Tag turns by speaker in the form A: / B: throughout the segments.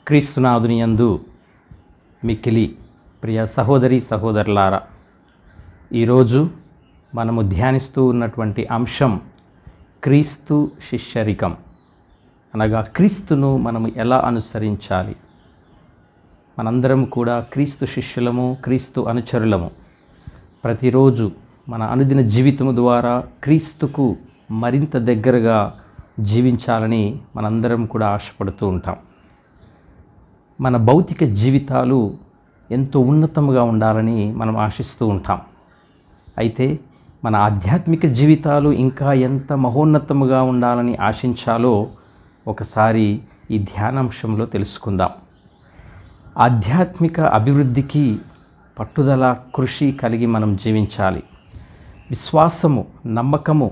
A: క్రీస్తునాథుని యందు మిక్కిలి ప్రియ సహోదరి సహోదరులారా, ఈరోజు మనము ధ్యానిస్తూ ఉన్నటువంటి అంశం క్రీస్తు శిష్యరికం. అనగా క్రీస్తును మనము ఎలా అనుసరించాలి. మనందరం కూడా క్రీస్తు శిష్యులము, క్రీస్తు అనుచరులము. ప్రతిరోజు మన అనుదిన జీవితము ద్వారా క్రీస్తుకు మరింత దగ్గరగా జీవించాలని మనందరం కూడా ఆశపడుతూ ఉంటాం. మన భౌతిక జీవితాలు ఎంతో ఉన్నతంగా ఉండాలని మనం ఆశిస్తూ ఉంటాం. అయితే మన ఆధ్యాత్మిక జీవితాలు ఇంకా ఎంత మహోన్నతముగా ఉండాలని ఆశించాలో ఒకసారి ఈ ధ్యానాంశంలో తెలుసుకుందాం. ఆధ్యాత్మిక అభివృద్ధికి పట్టుదల, కృషి కలిగి మనం జీవించాలి. విశ్వాసము, నమ్మకము,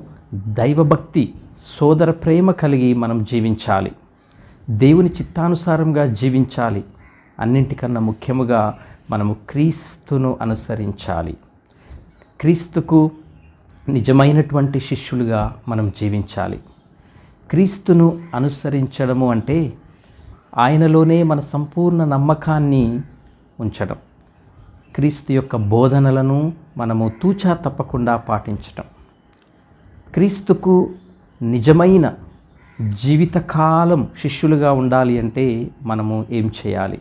A: దైవభక్తి, సోదర ప్రేమ కలిగి మనం జీవించాలి. దేవుని చిత్తానుసారంగా జీవించాలి. అన్నింటికన్నా ముఖ్యముగా మనము క్రీస్తును అనుసరించాలి. క్రీస్తుకు నిజమైనటువంటి శిష్యులుగా మనం జీవించాలి. క్రీస్తును అనుసరించడము అంటే ఆయనలోనే మన సంపూర్ణ నమ్మకాన్ని ఉంచడం, క్రీస్తు యొక్క బోధనలను మనము తూచా తప్పకుండా పాటించటం. క్రీస్తుకు నిజమైన జీవితకాలం శిష్యులుగా ఉండాలి అంటే మనము ఏం చేయాలి?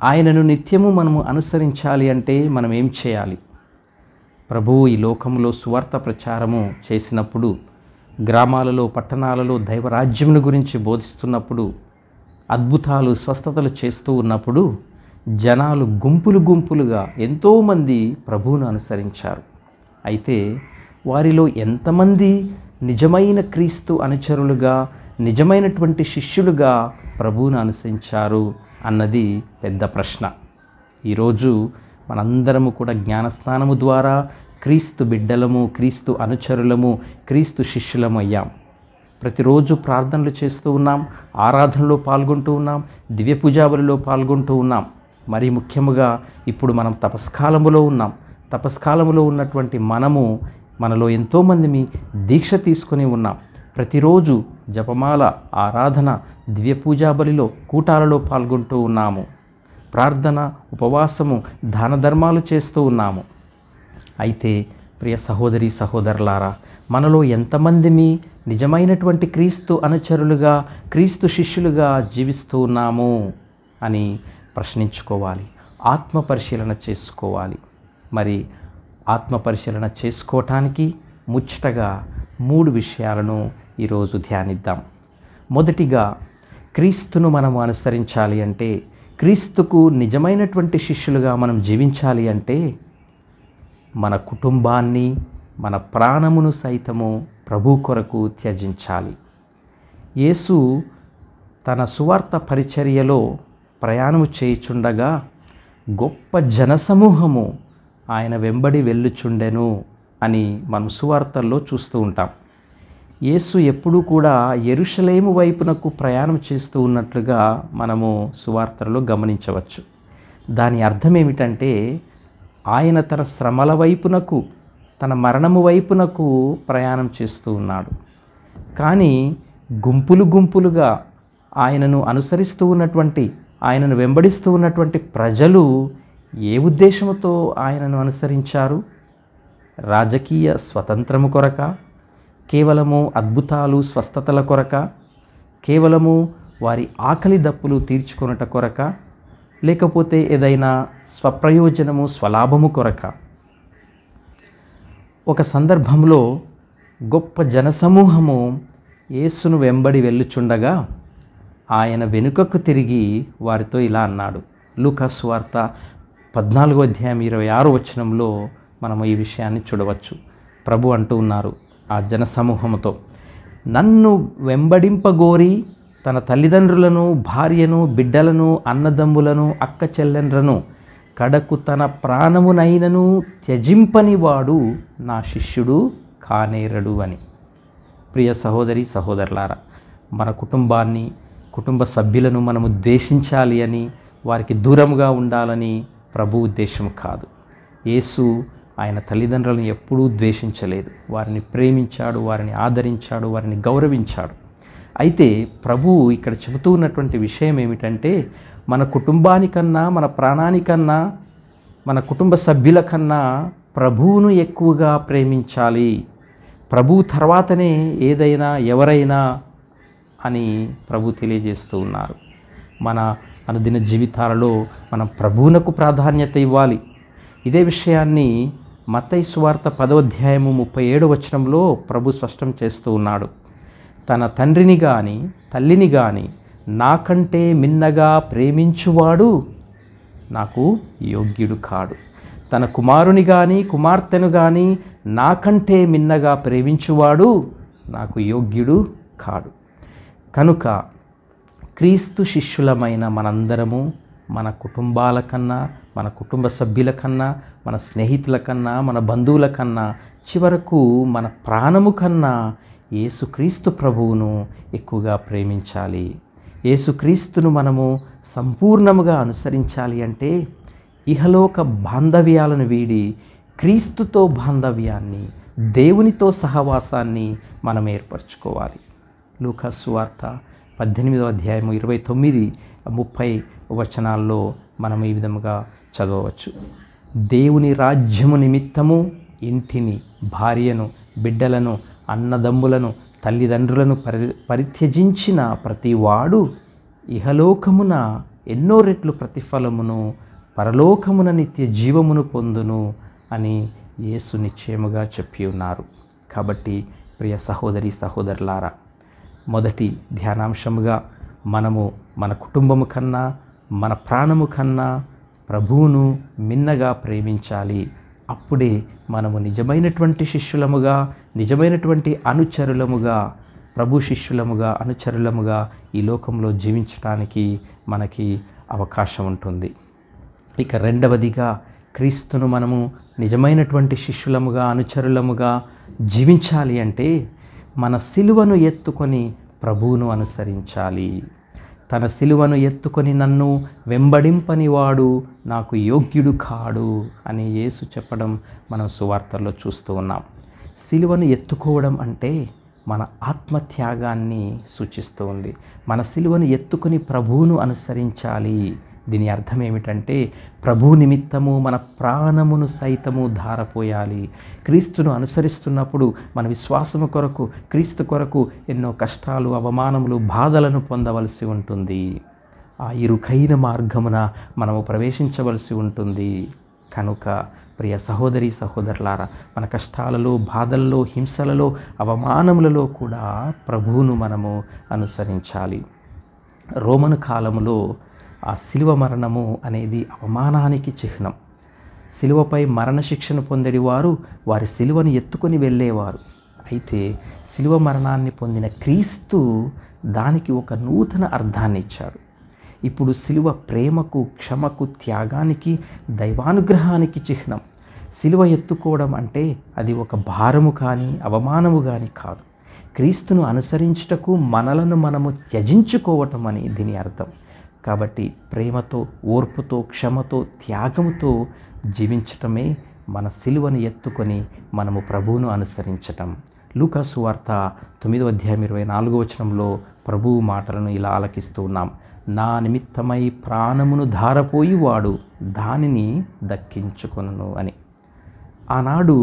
A: ఆయనను నిత్యము మనము అనుసరించాలి అంటే మనం ఏం చేయాలి? ప్రభువు ఈ లోకంలో సువార్త ప్రచారము చేసినప్పుడు, గ్రామాలలో, పట్టణాలలో దైవరాజ్యమును గురించి బోధిస్తున్నప్పుడు, అద్భుతాలు, స్వస్థతలు చేస్తూ ఉన్నప్పుడు జనాలు గుంపులు గుంపులుగా ఎంతోమంది ప్రభువును అనుసరించారు. అయితే వారిలో ఎంతమంది నిజమైన క్రీస్తు అనుచరులుగా, నిజమైనటువంటి శిష్యులుగా ప్రభువును అనుసరించారు అన్నది పెద్ద ప్రశ్న. ఈరోజు మనందరము కూడా జ్ఞానస్నానము ద్వారా క్రీస్తు బిడ్డలము, క్రీస్తు అనుచరులము, క్రీస్తు శిష్యులము అయ్యాం. ప్రతిరోజు ప్రార్థనలు చేస్తూ ఉన్నాం, ఆరాధనలో పాల్గొంటూ ఉన్నాం, దివ్య పూజాబలిలో పాల్గొంటూ ఉన్నాం. మరి ముఖ్యముగా ఇప్పుడు మనం తపస్కాలములో ఉన్నాం. తపస్కాలములో ఉన్నటువంటి మనలో ఎంతోమంది దీక్ష తీసుకొని ఉన్నాం. ప్రతిరోజు జపమాల, ఆరాధన, దివ్య పూజాబలిలో, కూటాలలో పాల్గొంటూ ఉన్నాము. ప్రార్థన, ఉపవాసము, దాన ధర్మాలు చేస్తూ ఉన్నాము. అయితే ప్రియ సహోదరి సహోదరులారా, మనలో ఎంతమంది నిజమైనటువంటి క్రీస్తు అనుచరులుగా, క్రీస్తు శిష్యులుగా జీవిస్తూ ఉన్నాము అని ప్రశ్నించుకోవాలి. ఆత్మ పరిశీలన చేసుకోవాలి. మరి ఆత్మ పరిశీలన చేసుకోవటానికి ముచ్చటగా 3 విషయాలను ఈరోజు ధ్యానిద్దాం. మొదటిగా, క్రీస్తును మనము అనుసరించాలి అంటే, క్రీస్తుకు నిజమైనటువంటి శిష్యులుగా మనం జీవించాలి అంటే మన కుటుంబాన్ని, మన ప్రాణమును సైతము ప్రభు కొరకు త్యజించాలి. యేసు తన సువార్త పరిచర్యలో ప్రయాణము చేయుచుండగా గొప్ప జనసమూహము ఆయన వెంబడి వెళ్ళుచుండెను అని మనం సువార్తల్లో చూస్తూ ఉంటాం. యేసు ఎప్పుడూ కూడా యెరూషలేము వైపునకు ప్రయాణం చేస్తూ ఉన్నట్లుగా మనము సువార్తల్లో గమనించవచ్చు. దాని అర్థం ఏమిటంటే, ఆయన తన శ్రమల వైపునకు, తన మరణము వైపునకు ప్రయాణం చేస్తూ ఉన్నాడు. కానీ గుంపులు గుంపులుగా ఆయనను అనుసరిస్తూ ఉన్నటువంటి, ఆయనను వెంబడిస్తూ ఉన్నటువంటి ప్రజలు ఏ ఉద్దేశంతో ఆయనను అనుసరించారు? రాజకీయ స్వతంత్రము కొరక? కేవలము అద్భుతాలు, స్వస్థతల కొరక? కేవలము వారి ఆకలి దప్పులు తీర్చుకొనుట కొరక? లేకపోతే ఏదైనా స్వప్రయోజనము, స్వలాభము కొరక? ఒక సందర్భంలో గొప్ప జనసమూహము యేసును వెంబడి వెళ్ళుచుండగా ఆయన వెనుకకు తిరిగి వారితో ఇలా అన్నాడు. లూకా సువార్త 14వ అధ్యాయం 26వ వచనంలో మనము ఈ విషయాన్ని చూడవచ్చు. ప్రభు అంటూ ఉన్నారు ఆ జనసమూహంతో, నన్ను వెంబడింపగోరి తన తల్లిదండ్రులను, భార్యను, బిడ్డలను, అన్నదమ్ములను, అక్క చెల్లెండ్రను, కడకు తన ప్రాణమునైనను త్యజింపని వాడు నా శిష్యుడు కానేరడు అని. ప్రియ సహోదరి సహోదరులారా, మన కుటుంబాన్ని, కుటుంబ సభ్యులను మనము ద్వేషించాలి అని, వారికి దూరంగా ఉండాలని ప్రభు ఉద్దేశం కాదు. యేసు ఆయన తల్లిదండ్రులను ఎప్పుడూ ద్వేషించలేదు. వారిని ప్రేమించాడు, వారిని ఆదరించాడు, వారిని గౌరవించాడు. అయితే ప్రభువు ఇక్కడ చెబుతూ ఉన్నటువంటి విషయం ఏమిటంటే, మన కుటుంబానికన్నా, మన ప్రాణానికన్నా, మన కుటుంబ సభ్యుల కన్నా ప్రభువును ఎక్కువగా ప్రేమించాలి. ప్రభువు తర్వాతనే ఏదైనా ఎవరైనా అని ప్రభు తెలియజేస్తూ ఉన్నారు. మన అనుదిన జీవితాలలో మనం ప్రభువునకు ప్రాధాన్యత ఇవ్వాలి. ఇదే విషయాన్ని మత్తయి సువార్త 10వ అధ్యాయము 37వ వచనంలో ప్రభు స్పష్టం చేస్తూ ఉన్నాడు. తన తండ్రిని కానీ తల్లిని కానీ నాకంటే మిన్నగా ప్రేమించువాడు నాకు యోగ్యుడు కాడు. తన కుమారుని కానీ కుమార్తెను కానీ నాకంటే మిన్నగా ప్రేమించువాడు నాకు యోగ్యుడు కాడు. కనుక క్రీస్తు శిష్యులమైన మనందరము మన కుటుంబాల కన్నా, మన కుటుంబ సభ్యుల కన్నా, మన స్నేహితుల కన్నా, మన బంధువుల కన్నా, చివరకు మన ప్రాణము కన్నా యేసుక్రీస్తు ప్రభువును ఎక్కువగా ప్రేమించాలి. యేసుక్రీస్తును మనము సంపూర్ణముగా అనుసరించాలి అంటే ఇహలోక బాంధవ్యాలను వీడి క్రీస్తుతో బాంధవ్యాన్ని, దేవునితో సహవాసాన్ని మనం ఏర్పరచుకోవాలి. లూకా సువార్త 18వ అధ్యాయము 29-30 వచనాల్లో మనం ఈ విధముగా చదవవచ్చు. దేవుని రాజ్యము నిమిత్తము ఇంటిని, భార్యను, బిడ్డలను, అన్నదమ్ములను, తల్లిదండ్రులను పరిత్యజించిన ప్రతివాడు ఇహలోకమున ఎన్నో రెట్లు ప్రతిఫలమును, పరలోకమున నిత్య జీవమును పొందును అని యేసు నిశ్చయముగా చెప్పి ఉన్నారు. కాబట్టి ప్రియ సహోదరి సహోదరులారా, మొదటి ధ్యానాంశముగా మనము మన కుటుంబము కన్నా, మన ప్రాణము కన్నా ప్రభువును మిన్నగా ప్రేమించాలి. అప్పుడే మనము నిజమైనటువంటి శిష్యులముగా, నిజమైనటువంటి అనుచరులముగా, ప్రభు శిష్యులముగా, అనుచరులముగా ఈ లోకంలో జీవించడానికి మనకి అవకాశం ఉంటుంది. ఇక రెండవదిగా, క్రీస్తును మనము నిజమైనటువంటి శిష్యులముగా, అనుచరులముగా జీవించాలి అంటే మన సిలువను ఎత్తుకొని ప్రభువును అనుసరించాలి. తన సిలువను ఎత్తుకొని నన్ను వెంబడింపనివాడు నాకు యోగ్యుడు కాడు అని యేసు చెప్పడం మనం సువార్తల్లో చూస్తూ ఉన్నాం. సిలువను ఎత్తుకోవడం అంటే మన ఆత్మత్యాగాన్ని సూచిస్తూ ఉంది. మన సిలువను ఎత్తుకొని ప్రభువును అనుసరించాలి. దీని అర్థం ఏమిటంటే ప్రభు నిమిత్తము మన ప్రాణమును సైతము ధారపోయాలి. క్రీస్తును అనుసరిస్తున్నప్పుడు మన విశ్వాసము కొరకు, క్రీస్తు కొరకు ఎన్నో కష్టాలు, అవమానములు, బాధలను పొందవలసి ఉంటుంది. ఆ ఇరుకైన మార్గమున మనము ప్రవేశించవలసి ఉంటుంది. కనుక ప్రియ సహోదరి సహోదరులారా, మన కష్టాలలో, బాధల్లో, హింసలలో, అవమానములలో కూడా ప్రభువును మనము అనుసరించాలి. రోమను కాలములో ఆ శిలువ మరణము అనేది అవమానానికి చిహ్నం. శిలువపై మరణశిక్షను పొందేవారు వారి శిలువను ఎత్తుకొని వెళ్ళేవారు. అయితే శిలువ మరణాన్ని పొందిన క్రీస్తు దానికి ఒక నూతన అర్థాన్ని ఇచ్చాడు. ఇప్పుడు శిలువ ప్రేమకు, క్షమకు, త్యాగానికి, దైవానుగ్రహానికి చిహ్నం. శిలువ ఎత్తుకోవడం అంటే అది ఒక భారము కానీ, అవమానము కానీ కాదు. క్రీస్తును అనుసరించుటకు మనలను మనము త్యజించుకోవటం అని దీని అర్థం. కాబట్టి ప్రేమతో, ఓర్పుతో, క్షమతో, త్యాగముతో జీవించటమే మన సిలువను ఎత్తుకొని మనము ప్రభువును అనుసరించటం. లూకా సువార్త 9వ అధ్యాయం 24వ వచనంలో ప్రభువు మాటలను ఇలా ఆలకిస్తూ ఉన్నాం. నా నిమిత్తమై ప్రాణమును ధారపోయి వాడు దానిని దక్కించుకొనును అని. ఆనాడు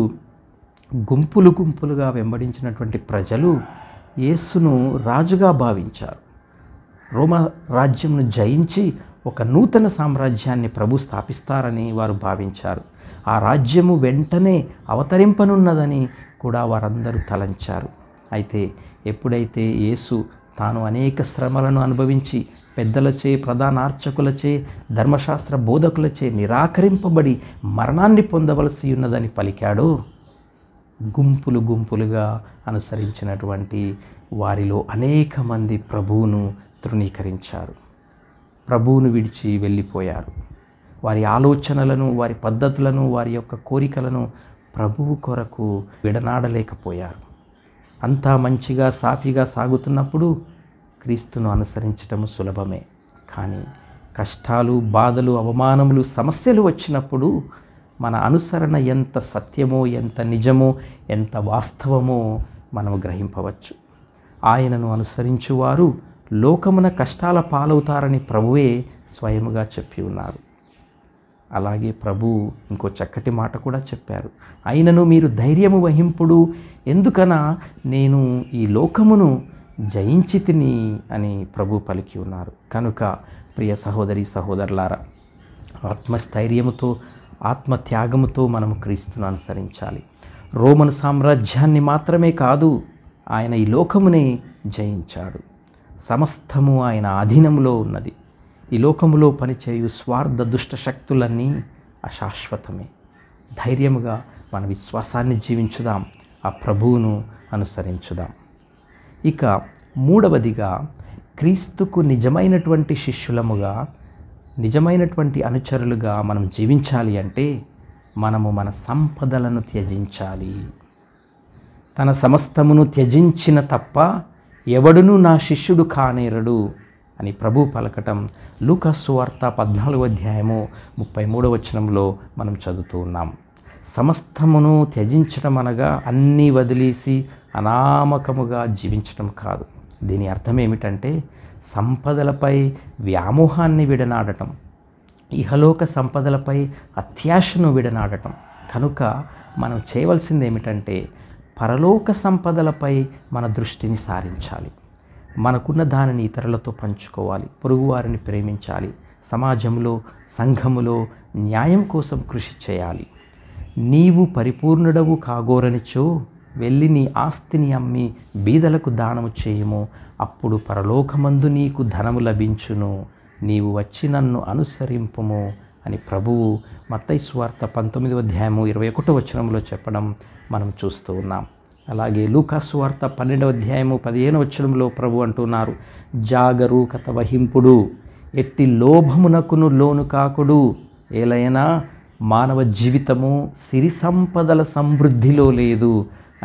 A: గుంపులు గుంపులుగా వెంబడించినటువంటి ప్రజలు యేసును రాజుగా భావించారు. రోమా రాజ్యంను జయించి ఒక నూతన సామ్రాజ్యాన్ని ప్రభు స్థాపిస్తారని వారు భావించారు. ఆ రాజ్యము వెంటనే అవతరింపనున్నదని కూడా వారందరూ తలంచారు. అయితే ఎప్పుడైతే యేసు తాను అనేక శ్రమలను అనుభవించి పెద్దలచే, ప్రధానార్చకులచే, ధర్మశాస్త్ర బోధకులచే నిరాకరింపబడి మరణాన్ని పొందవలసి ఉన్నదని పలికాడో, గుంపులు గుంపులుగా అనుసరించినటువంటి వారిలో అనేక మంది ప్రభువును తృణీకరించారు, ప్రభువును విడిచి వెళ్ళిపోయారు. వారి ఆలోచనలను, వారి పద్ధతులను, వారి యొక్క కోరికలను ప్రభువు కొరకు విడనాడలేకపోయారు. అంతా మంచిగా సాఫీగా సాగుతున్నప్పుడు క్రీస్తును అనుసరించటము సులభమే. కానీ కష్టాలు, బాధలు, అవమానములు, సమస్యలు వచ్చినప్పుడు మన అనుసరణ ఎంత సత్యమో, ఎంత నిజమో, ఎంత వాస్తవమో మనము గ్రహింపవచ్చు. ఆయనను అనుసరించువారు లోకమున కష్టాల పాలవుతారని ప్రభువే స్వయముగా చెప్పి ఉన్నారు. అలాగే ప్రభు ఇంకో చక్కటి మాట కూడా చెప్పారు. అయినను మీరు ధైర్యము వహింపుడు, ఎందుకనా నేను ఈ లోకమును జయించి తిని అని ప్రభు పలికి ఉన్నారు. కనుక ప్రియ సహోదరి సహోదరులారా, ఆత్మస్థైర్యముతో ఆత్మత్యాగముతో మనము క్రీస్తును అనుసరించాలి. రోమన్ సామ్రాజ్యాన్ని మాత్రమే కాదు, ఆయన ఈ లోకమునే జయించాడు. సమస్తము ఆయన అధీనంలో ఉన్నది. ఈ లోకములో పనిచేయు స్వార్థ దుష్ట శక్తులన్నీ అశాశ్వతమే. ధైర్యముగా మన విశ్వాసాన్ని జీవించుదాం, ఆ ప్రభువును అనుసరించుదాం. ఇక మూడవదిగా, క్రీస్తుకు నిజమైనటువంటి శిష్యులముగా, నిజమైనటువంటి అనుచరులుగా మనం జీవించాలి అంటే మనము మన సంపదలను త్యజించాలి. తన సమస్తమును త్యజించిన తప్ప ఎవడునూ నా శిష్యుడు కానేరడు అని ప్రభు పలకటం లూకా సువార్త 14వ అధ్యాయము 33వ వచనంలో మనం చదువుతూ ఉన్నాం. సమస్తమును త్యజించడం అనగా అన్నీ వదిలేసి అనామకముగా జీవించడం కాదు. దీని అర్థం ఏమిటంటే సంపదలపై వ్యామోహాన్ని విడనాడటం, ఇహలోక సంపదలపై అత్యాశను విడనాడటం. కనుక మనం చేయవలసింది ఏమిటంటే పరలోక సంపదలపై మన దృష్టిని సారించాలి. మనకున్న దానిని ఇతరులతో పంచుకోవాలి, పొరుగువారిని ప్రేమించాలి, సమాజంలో సంఘములో న్యాయం కోసం కృషి చేయాలి. నీవు పరిపూర్ణుడవు కాగోరనిచో వెళ్ళి నీ ఆస్తిని అమ్మి బీదలకు దానము చేయము, అప్పుడు పరలోకమందు నీకు ధనము లభించును, నీవు వచ్చి నన్ను అనుసరింపుము అని ప్రభువు మత్తయి సువార్త 19వ అధ్యాయము 21వ వచనంలో చెప్పడం మనం చూస్తూ ఉన్నాం. అలాగే లూకా సువార్త 12వ అధ్యాయము 15వ వచనంలో ప్రభు అంటున్నారు, జాగరూకత వహింపుడు, ఎట్టి లోభమునకును లోను కాకుడు, ఏలైనా మానవ జీవితము సిరి సంపదల సమృద్ధిలో లేదు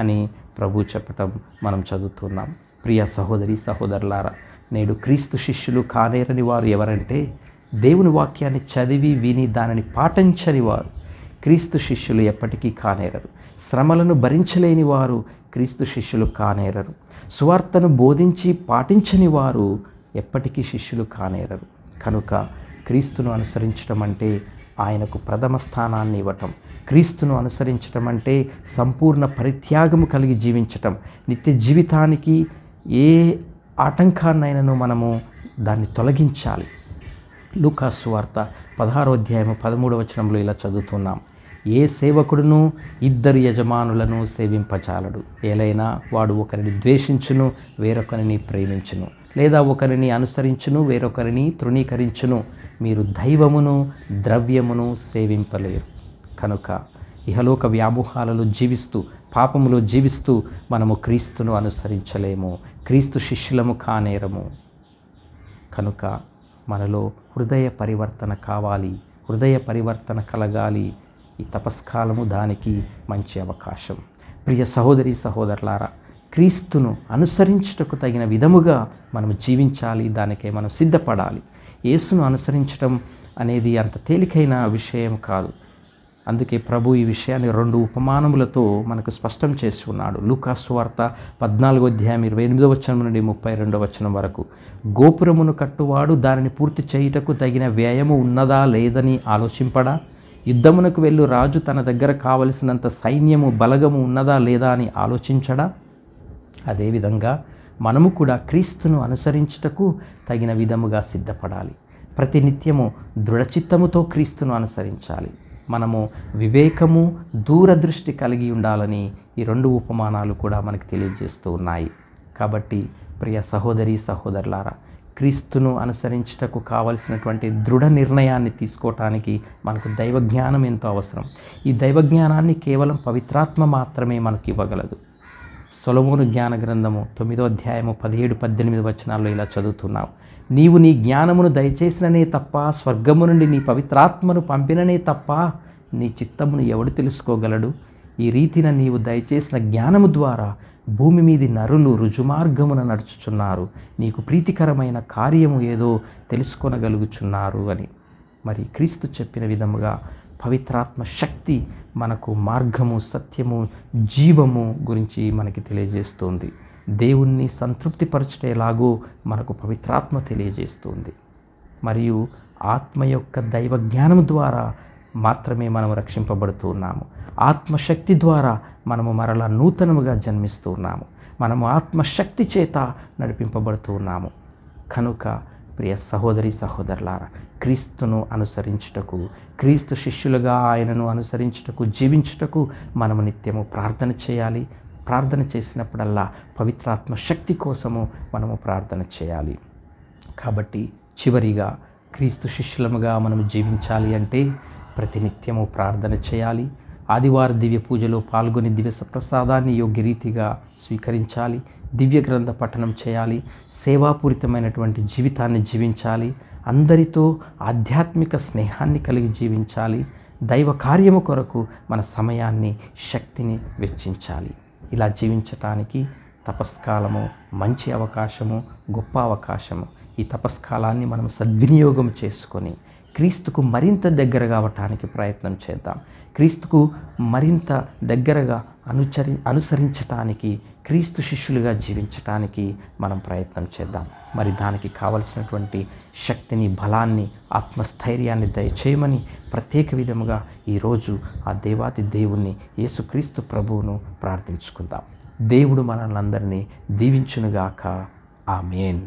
A: అని ప్రభు చెప్పటం మనం చదువుతున్నాం. ప్రియ సహోదరి సహోదరులారా, నేడు క్రీస్తు శిష్యులు కానేరని వారు ఎవరంటే దేవుని వాక్యాన్ని చదివి విని దానిని పాటించని వారు. క్రీస్తు శిష్యులు ఎప్పటికీ కానేరరు. శ్రమలను భరించలేని వారు క్రీస్తు శిష్యులు కానేరరు. సువార్తను బోధించి పాటించని వారు ఎప్పటికీ శిష్యులు కానేరరు. కనుక క్రీస్తును అనుసరించడం అంటే ఆయనకు ప్రథమ స్థానాన్ని ఇవ్వటం. క్రీస్తును అనుసరించటం అంటే సంపూర్ణ పరిత్యాగము కలిగి జీవించటం. నిత్య జీవితానికి ఏ ఆటంకాన్నైనను మనము దాన్ని తొలగించాలి. లూకా సువార్త 16వ అధ్యాయము 13వ వచనంలో ఇలా చదువుతున్నాం, ఏ సేవకుడును ఇద్దరు యజమానులను సేవింపచాలడు, ఏలైనా వాడు ఒకరిని ద్వేషించును వేరొకరిని ప్రేమించును, లేదా ఒకరిని అనుసరించును వేరొకరిని తృణీకరించును. మీరు దైవమును ద్రవ్యమును సేవింపలేరు. కనుక ఇహలోక వ్యామోహాలలో జీవిస్తూ పాపములో జీవిస్తూ మనము క్రీస్తును అనుసరించలేము, క్రీస్తు శిష్యులము కానేరము. కనుక మనలో హృదయ పరివర్తన కావాలి, హృదయ పరివర్తన కలగాలి. ఈ తపస్కాలము దానికి మంచి అవకాశం. ప్రియ సహోదరి సహోదరులారా, క్రీస్తును అనుసరించుటకు తగిన విధముగా మనం జీవించాలి, దానికే మనం సిద్ధపడాలి. యేసును అనుసరించడం అనేది అంత తేలికైన విషయం కాదు. అందుకే ప్రభు ఈ విషయాన్ని 2 ఉపమానములతో మనకు స్పష్టం చేసి ఉన్నాడు. లూకా సువార్త 14వ అధ్యాయం 28వ వచనం నుండి 32వ వచనం వరకు, గోపురమును కట్టువాడు దానిని పూర్తి చేయుటకు తగిన వ్యయము ఉన్నదా లేదని ఆలోచింపడా? యుద్ధమునకు వెళ్ళు రాజు తన దగ్గర కావలసినంత సైన్యము బలగము ఉన్నదా లేదా అని ఆలోచించడా? అదేవిధంగా మనము కూడా క్రీస్తును అనుసరించుటకు తగిన విధముగా సిద్ధపడాలి. ప్రతినిత్యము దృఢచిత్తముతో క్రీస్తును అనుసరించాలి. మనము వివేకము దూరదృష్టి కలిగి ఉండాలని ఈ 2 ఉపమానాలు కూడా మనకు తెలియజేస్తూ ఉన్నాయి. కాబట్టి ప్రియ సహోదరి సహోదరులారా, క్రీస్తును అనుసరించుటకు కావలసినటువంటి దృఢ నిర్ణయాన్ని తీసుకోవటానికి మనకు దైవజ్ఞానం ఎంతో అవసరం. ఈ దైవజ్ఞానాన్ని కేవలం పవిత్రాత్మ మాత్రమే మనకు ఇవ్వగలదు. సొలొమోను జ్ఞాన గ్రంథము 9వ అధ్యాయము 17-18 వచనాల్లో ఇలా చదువుతున్నావు, నీవు నీ జ్ఞానమును దయచేసిననే తప్ప, స్వర్గము నుండి నీ పవిత్రాత్మను పంపిననే తప్ప నీ చిత్తమును ఎవడు తెలుసుకోగలడు? ఈ రీతిన నీవు దయచేసిన జ్ఞానము ద్వారా భూమి మీది నరులు రుజుమార్గమున నడుచుచున్నారు, నీకు ప్రీతికరమైన కార్యము ఏదో తెలుసుకొనగలుగుచున్నారు అని. మరి క్రీస్తు చెప్పిన విధముగా పవిత్రాత్మ శక్తి మనకు మార్గము, సత్యము, జీవము గురించి మనకి తెలియజేస్తుంది. దేవుణ్ణి సంతృప్తిపరచుటేలాగో మనకు పవిత్రాత్మ తెలియజేస్తుంది. మరియు ఆత్మ యొక్క దైవ జ్ఞానం ద్వారా మాత్రమే మనం రక్షింపబడుతూ ఉన్నాము. ఆత్మశక్తి ద్వారా మనము మరలా నూతనముగా జన్మిస్తూ ఉన్నాము. మనము ఆత్మశక్తి చేత నడిపింపబడుతూ ఉన్నాము. కనుక ప్రియ సహోదరి సహోదరులారా, క్రీస్తును అనుసరించుటకు, క్రీస్తు శిష్యులుగా ఆయనను అనుసరించుటకు, జీవించుటకు మనము నిత్యము ప్రార్థన చేయాలి. ప్రార్థన చేసినప్పుడల్లా పవిత్రాత్మ శక్తి కోసము మనము ప్రార్థన చేయాలి. కాబట్టి చివరిగా క్రీస్తు శిష్యులముగా మనము జీవించాలి అంటే ప్రతినిత్యము ప్రార్థన చేయాలి. ఆదివార దివ్య పూజలో పాల్గొని దివ్య ప్రసాదాన్ని యోగ్య రీతిగా స్వీకరించాలి. దివ్య గ్రంథ పఠనం చేయాలి. సేవాపూరితమైనటువంటి జీవితాన్ని జీవించాలి. అందరితో ఆధ్యాత్మిక స్నేహాన్ని కలిగి జీవించాలి. దైవ కార్యము కొరకు మన సమయాన్ని, శక్తిని వెచ్చించాలి. ఇలా జీవించటానికి తపస్కాలము మంచి అవకాశము, గొప్ప అవకాశము. ఈ తపస్కాలాన్ని మనం సద్వినియోగం చేసుకొని క్రీస్తుకు మరింత దగ్గర కావటానికి ప్రయత్నం చేద్దాం. క్రీస్తుకు మరింత దగ్గరగా అనుసరించటానికి, క్రీస్తు శిష్యులుగా జీవించటానికి మనం ప్రయత్నం చేద్దాం. మరి దానికి కావలసినటువంటి శక్తిని, బలాన్ని, ఆత్మస్థైర్యాన్ని దయచేయమని ప్రత్యేక విధముగా ఈరోజు ఆ దేవాతి దేవుణ్ణి, యేసుక్రీస్తు ప్రభువును ప్రార్థించుకుందాం. దేవుడు మనల్ని అందరినీ దీవించునుగాక. ఆమేన్.